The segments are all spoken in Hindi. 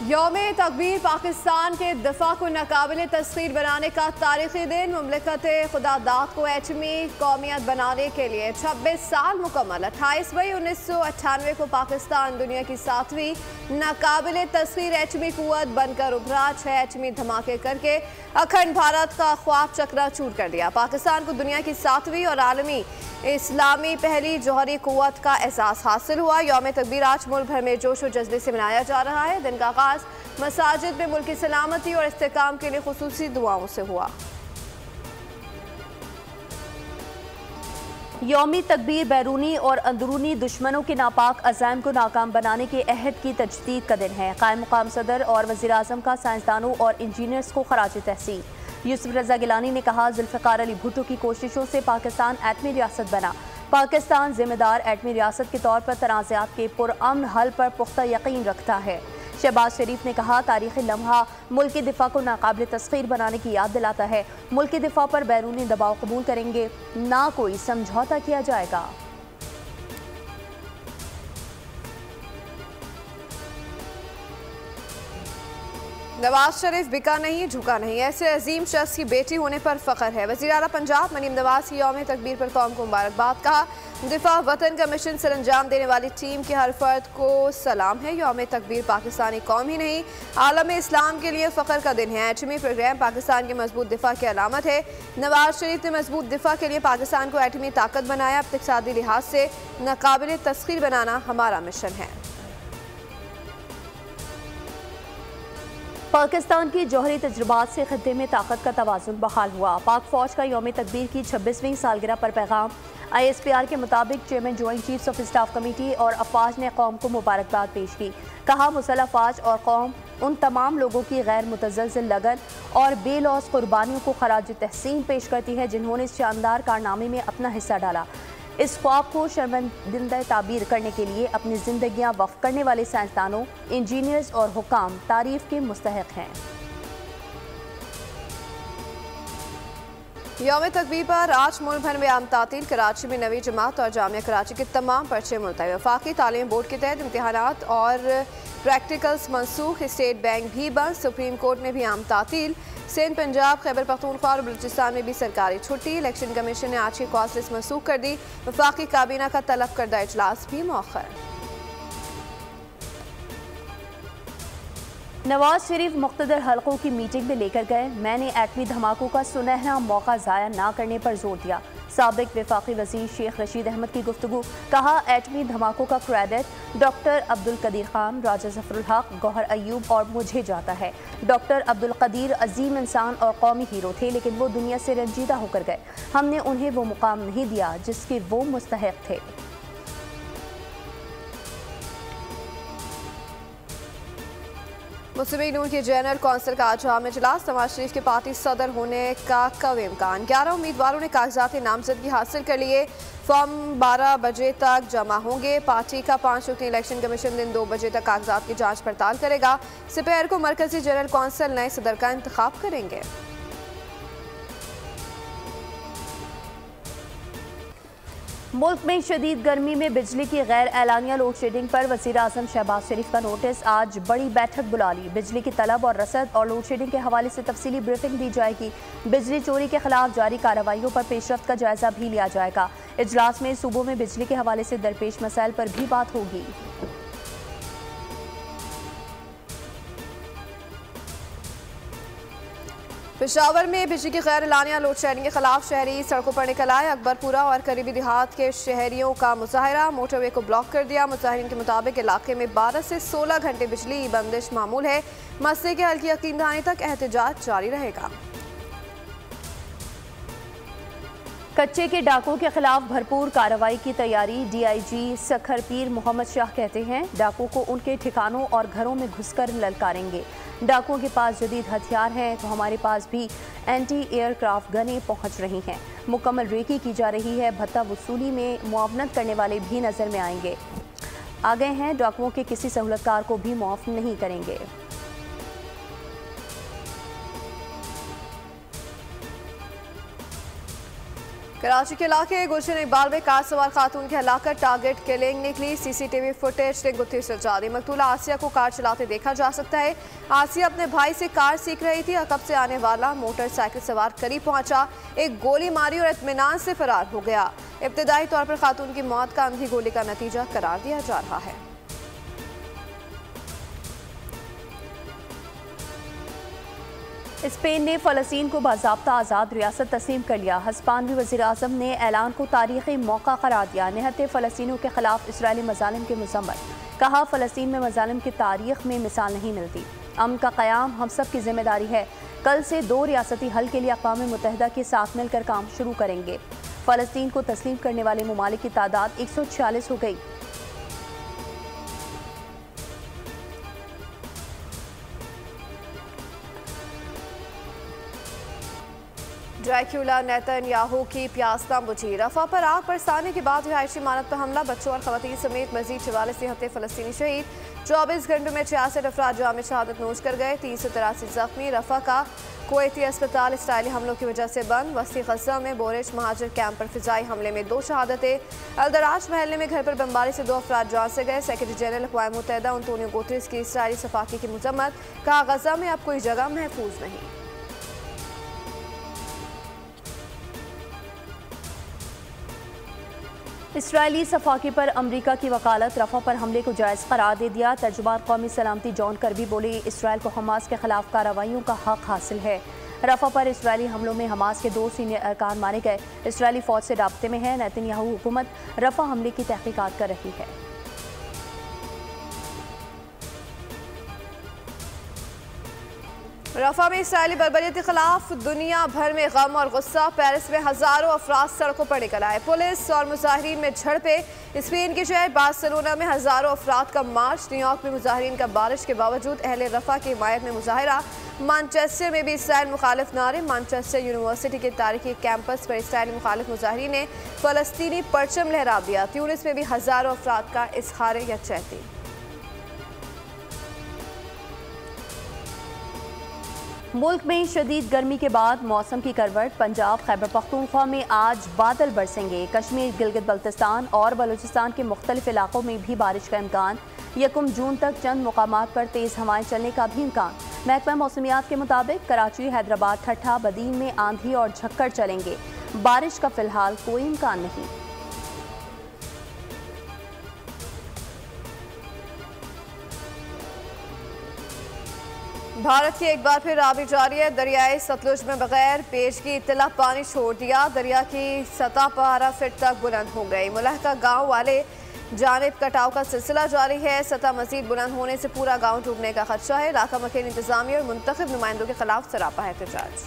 यौम तकबीर पाकिस्तान के दफा को नाकाबिल तस्खीर बनाने का तारीखी दिन। मुमलिकत खुदादाद को एटमी कौमियत बनाने के लिए 26 साल मुकम्मल। 28 मई 1998 को पाकिस्तान दुनिया की 7वीं नाकाबिल तस्खीर एटमी कुव्वत बनकर उभरा। 6 एटमी धमाके करके अखंड भारत का ख्वाब चकनाचूर कर दिया। पाकिस्तान को दुनिया की 7वीं और आलमी इस्लामी पहली जौहरी कुव्वत का एहसास हासिल हुआ। यौम तकबीर आज मुल्क भर में जोश व जज्बे से मनाया जा रहा है। दिन का आगाज मसाजिद में मुल्क की सलामती और इस्तेकाम के लिए खुसूसी दुआओं से हुआ। यौमी तकबीर बैरूनी और अंदरूनी दुश्मनों के नापाक अज़ाइम को नाकाम बनाने के अहद की तजदीद का दिन है। कायम मुकाम सदर और वज़ीर आज़म का साइंसदानों और इंजीनियर्स को खराज तहसीन। यूसुफ रज़ा गिलानी ने कहा, जुल्फ़िकार अली भुट्टो की कोशिशों से पाकिस्तान एटमी रियासत बना। पाकिस्तान जिम्मेदार एटमी रियासत के तौर पर तनाज़ात के पुरअमन हल पर पुख्ता यकीन रखता है। शहबाज शरीफ ने कहा, तारीख़ी लम्हा मुल्क के दिफा को नाकाबिल तस्खीर बनाने की याद दिलाता है। मुल्क के दिफा पर बैरूनी दबाव कबूल करेंगे, ना कोई समझौता किया जाएगा। नवाज शरीफ बिका नहीं झुका नहीं, ऐसे अजीम शख्स की बेटी होने पर फ़ख्र है। वज़ीर आला पंजाब मरीम नवाज की यौम तकबीर पर कौम को मुबारकबाद। कहा, दिफा वतन का मिशन सर अंजाम देने वाली टीम के हर फर्द को सलाम है। यौम तकबीर पाकिस्तानी कौम ही नहीं आलम इस्लाम के लिए फ़ख्र का दिन है। एटमी प्रोग्राम पाकिस्तान के मजबूत दिफा की अलामत है। नवाज शरीफ ने मजबूत दिफा के लिए पाकिस्तान को एटमी ताकत बनाया। अब इक़्तिसादी लिहाज से नाकाबिल तस्खीर बनाना हमारा मिशन है। पाकिस्तान की जौहरी तजुर्बात से खत्ते में ताकत का तवाज़ुन बहाल हुआ। पाक फ़ौज का यौम तकबीर की 26वीं सालगिरह पर पैगाम। ISPR के मुताबिक chairman joint chiefs of staff committee और अफवाज ने कौम को मुबारकबाद पेश की। कहा, मुसल्लह फ़ौज और कौम उन तमाम लोगों की गैर मुतज़लज़ल लगन और बेलौस कुर्बानियों को खराज तहसीन पेश करती है, जिन्होंने इस शानदार कारनामे में अपना हिस्सा डाला। इस ख्वाब को शर्मिंदा ताबीर करने के लिए अपनी जिंदगियां वक्फ करने वाले साइंसदानों, इंजीनियर्स और हुकाम तारीफ के मुस्तहिक हैं। यौम तकबीर पर आज मुल्क भर में आम तातील। कराची में नवी जमात और जामिया कराची के तमाम पर्चे मुलतवी। वफाकी तालीम बोर्ड के तहत इम्तहानात और प्रैक्टिकल्स मनसूख। स्टेट बैंक भी बंद। सुप्रीम कोर्ट में भी आम तातील। सिंध, पंजाब, खैबर पख्तूनख्वा और बलूचिस्तान में भी सरकारी छुट्टी। इलेक्शन कमीशन ने आज की कॉल लिस्ट मनसूख कर दी। वफाकी काबीना का तलब करदा इजलास भी मौखर। नवाज शरीफ मुख्तदर हलकों की मीटिंग में लेकर गए। मैंने एटमी धमाकों का सुनहरा मौका ज़ाया ना करने पर जोर दिया। साबिक वफाकी वज़ीर शेख रशीद अहमद की गुफ्तगू। कहा, एटमी धमाकों का क्रेडिट डॉक्टर अब्दुल कदीर खान, राजा ज़फ़रुल हक, गौहर अयूब और मुझे जाता है। डॉक्टर अब्दुल कदीर अजीम इंसान और कौमी हीरो थे, लेकिन वो दुनिया से रंजीदा होकर गए। हमने उन्हें वो मुकाम नहीं दिया जिसके वो मुस्तहिक थे। मुस्लिम लीग नून के जनरल कौंसिल का आज जाम इजलास। नवाज शरीफ के पार्टी सदर होने का कव इम्कान। 11 उम्मीदवारों ने कागजात नामजदगी हासिल कर लिए। फॉर्म 12 बजे तक जमा होंगे। पार्टी का 5 रुकनी इलेक्शन कमीशन दिन 2 बजे तक कागजात की जांच पड़ताल करेगा। दोपहर को मरकजी जनरल कौंसिल नए सदर का इंतखाब करेंगे। मुल्क में शदीद गर्मी में बिजली की गैर एलानिया लोड शेडिंग पर वज़ीर आज़म शहबाज शरीफ का नोटिस। आज बड़ी बैठक बुला ली। बिजली की तलब और रसद और लोड शेडिंग के हवाले से तफसीली ब्रीफिंग दी जाएगी। बिजली चोरी के खिलाफ जारी कार्रवाइयों पर पेशरफ्त का जायजा भी लिया जाएगा। इजलास में सूबों में बिजली के हवाले से दरपेश मसाइल पर भी बात होगी। पेशावर में बिजली की गैर एलानिया लोड शेडिंग के खिलाफ शहरी सड़कों पर निकल आए। अकबरपुरा और करीबी देहात के शहरियों का मुजाहरा। मोटरवे को ब्लॉक कर दिया। मुजाहिरीन के मुताबिक इलाके में 12 से 16 घंटे बिजली बंदिश मामूल है। मसले के हल की यकीन दहानी तक एहतजाज जारी रहेगा। कच्चे के डाकुओं के खिलाफ भरपूर कार्रवाई की तैयारी। DIG सखर पीर मोहम्मद शाह कहते हैं, डाकुओं को उनके ठिकानों और घरों में घुसकर ललकारेंगे। डाकुओं के पास जदीद हथियार हैं तो हमारे पास भी एंटी एयरक्राफ्ट गनें पहुंच रही हैं। मुकम्मल रेकी की जा रही है। भत्ता वसूली में मुआवनत करने वाले भी नज़र में आएंगे। आ गए हैं, डाकुओं के किसी सहूलतकार को भी मुआफ नहीं करेंगे। कराची के इलाके गुलशन इकबाल में कार सवार खातून की हलाकत टारगेट किलिंग निकली। सीसीटीवी फुटेज ने गुत्थी से जारी। मकतूला आसिया को कार चलाते देखा जा सकता है। आसिया अपने भाई से कार सीख रही थी। अकब से आने वाला मोटरसाइकिल सवार करीब पहुंचा, एक गोली मारी और इत्मीनान से फरार हो गया। इब्तदाई तौर पर खातून की मौत का अंधी गोली का नतीजा करार दिया जा रहा है। स्पेन ने फ़लस्तीन को बाज़ाब्ता आज़ाद रियासत तस्लीम कर लिया। हस्पानवी वज़ीर-ए-आज़म ने ऐलान को तारीख़ी मौका करार दिया। निहत्ते फ़लस्तीनियों के खिलाफ इसराइली मज़ालिम की मज़म्मत। कहा, फ़लस्तीन में मज़ालिम की तारीख़ में मिसाल नहीं मिलती। अमन का क़याम हम सब की जिम्मेदारी है। कल से 2 रियासती हल के लिए अक़वाम मुत्तहिदा के साथ मिलकर काम शुरू करेंगे। फ़लस्तीन को तस्लीम करने वाले ममालिक की तादाद 146 हो गई। ड्रैक्यूला नेतन्याहू की प्यास न बुझी। रफा पर आग बरसाने के बाद रिहायशी इमारत पर हमला। बच्चों और खवातीन समेत मजीद 44 निहत्ते फ़लस्तीनी शहीद। 24 घंटों में 66 अफराद जाम शहादत नोश कर गए। 383 जख्मी। रफा का कुवैती अस्पताल इसराइली हमलों की वजह से बंद। वस्ती गज़ा में बोरेश महाजर कैंप पर फिजाई हमले में 2 शहादतें। अल-दराज महल्ले में घर पर बमबारी से 2 अफराद जान से गए। सेक्रेटरी जनरल अक़वाम मुत्तहिदा अंतोनियो गुतेरेस की इसराइली सफाकी की मज़म्मत। कहा, गज़ा में अब कोई जगह महफूज नहीं। इसराइली सफाकी पर अमरीका की वकालत। रफा पर हमले को जायज़ करार दे दिया। तर्जुमान कौमी सलामती जॉन कर्बी बोले, इसराइल को हमास के खिलाफ कार्रवाइयों का हक हासिल है। रफा पर इसराइली हमलों में हमास के 2 सीनियर अरकान मारे गए। इसराइली फौज से राब्ते में है। नेतन्याहू हुकूमत रफा हमले की तहकीकात कर रही है। रफा में इसराइली बर्बरियत के खिलाफ दुनिया भर में गम और गुस्सा। पेरिस में हजारों अफराद सड़कों पर निकल आए। पुलिस और मुजाहिरीन में झड़पें। स्पेन के शहर बार्सिलोना में हजारों अफराद का मार्च। न्यूयॉर्क में मुजाहिरीन का बारिश के बावजूद अहले रफा की हिमायत में मुजाहिरा। मैनचेस्टर में भी इसराइल मुखालिफ नारे। मैनचेस्टर यूनिवर्सिटी के तारीखी कैंपस पर इसराइली मुखालिफ मुजाहिरीन ने फ़लस्तीनी परचम लहरा दिया। ट्यूनिस में भी हजारों अफराद का इज़हार यकजहती। मुल्क में शदीद गर्मी के बाद मौसम की करवट। पंजाब खैबर पख्तूनख्वा में आज बादल बरसेंगे। कश्मीर, गिलगित बल्तिस्तान और बलूचिस्तान के मुख्तलिफ इलाकों में भी बारिश का इम्कान। 1 जून तक चंद मुकामात पर तेज़ हवाएं चलने का भी इम्कान। महकमा मौसमियात के मुताबिक कराची, हैदराबाद, ठट्ठा, बदीन में आंधी और झक्कड़ चलेंगे। बारिश का फिलहाल कोई इम्कान नहीं। भारत की एक बार फिर राबी जारी है। दरियाए सतलुज में बगैर पेश की इत्तला पानी छोड़ दिया। दरिया की सतह 12 फीट तक बुलंद हो गई। मुलहका गांव वाले जानिब कटाव का सिलसिला जारी है। सतह मजीद बुलंद होने से पूरा गांव डूबने का खदशा है। इलाका मकीन इंतजामिया और मुंतखब नुमाइंदों के खिलाफ सरापा एहतजाज।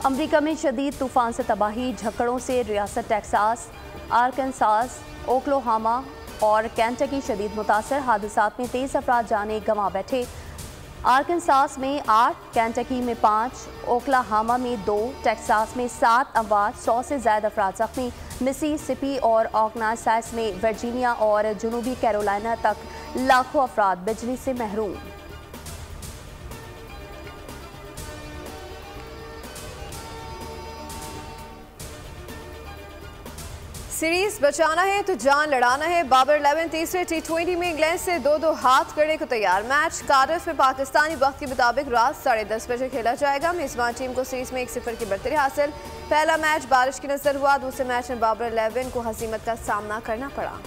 अमरीका में शदीद तूफान से तबाही। झक्कड़ों से रियासत टेक्सास, आर्कनसास, ओक्लाहोमा और केंटकी शदीद मुतासर। हादसात में 23 अफराद जाने गंवा बैठे। आर्कनसास में 8, केंटकी में 5, ओक्लाहोमा में 2, टेक्सास में 7 अमवात, 100 से ज़्यादा अफराद जख्मी। मिसिसिपी और आर्कनसास में वर्जीनिया और जनूबी कैरोलिना तक लाखों अफराद बिजली से महरूम। सीरीज बचाना है तो जान लड़ाना है। बाबर 11 तीसरे T20 में इंग्लैंड से 2-2 हाथ करने को तैयार। मैच कार्डिफ में पाकिस्तानी वक्त के मुताबिक रात 10:30 बजे खेला जाएगा। मेजबान टीम को सीरीज में 1-0 की बढ़तरी हासिल। पहला मैच बारिश की नजर हुआ। दूसरे मैच में बाबर 11 को हजीमत का सामना करना पड़ा।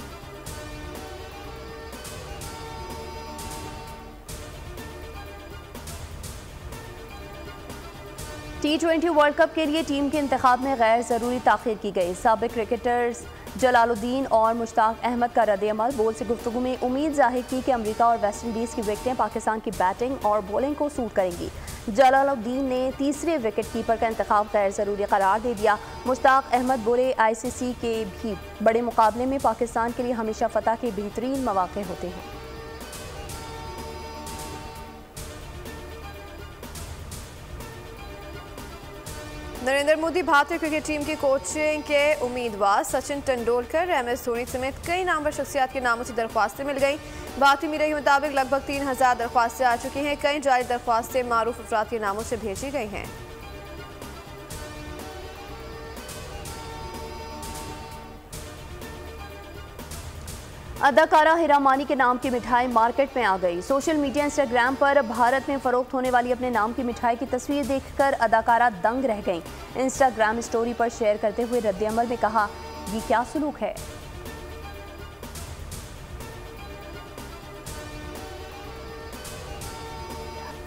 T20 वर्ल्ड कप के लिए टीम के इंतखाब में गैर ज़रूरी ताख़ीर की गई। साबिक क्रिकेटर्स जलालुद्दीन और मुश्ताक अहमद का रद्द-ए-अमल। बोल से गुफ्तगू में उम्मीद जाहिर की कि अमेरिका और वेस्ट इंडीज़ की विकेटें पाकिस्तान की बैटिंग और बॉलिंग को सूट करेंगी। जलालुद्दीन ने तीसरे विकेट कीपर का इंतखाब गैर ज़रूरी करार दे दिया। मुश्ताक अहमद बोले, ICC के भी बड़े मुकाबले में पाकिस्तान के लिए हमेशा फतह के बेहतरीन मौके होते हैं। नरेंद्र मोदी भारतीय क्रिकेट टीम की कोचिंग के उम्मीदवार सचिन तेंदुलकर, MS धोनी समेत कई नामवर शख्सियात के नामों से दरख्वास्तें मिल गई। भारतीय मीडिया के मुताबिक लगभग 3000 दरख्वास्तें आ चुकी हैं। कई जारी दरख्वास्तें मारूफ अफराद के नामों से भेजी गई हैं। अदाकारा हिरा मानी के नाम की मिठाई मार्केट में आ गई। सोशल मीडिया इंस्टाग्राम पर भारत में फरोख्त होने वाली अपने नाम की मिठाई की तस्वीर देखकर अदाकारा दंग रह गईं। इंस्टाग्राम स्टोरी पर शेयर करते हुए रद्द-ए-अमल में कहा, ये क्या सुलूक है।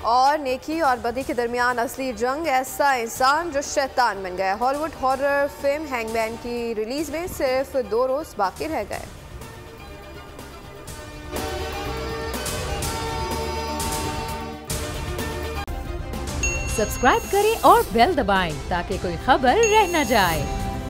और नेकी और बदी के दरमियान असली जंग, ऐसा इंसान जो शैतान बन गया। हॉलीवुड हॉरर फिल्म हैंगमैन की रिलीज में सिर्फ 2 रोज बाकी रह गए। सब्सक्राइब करें और बेल दबाएं ताकि कोई खबर रह न जाए।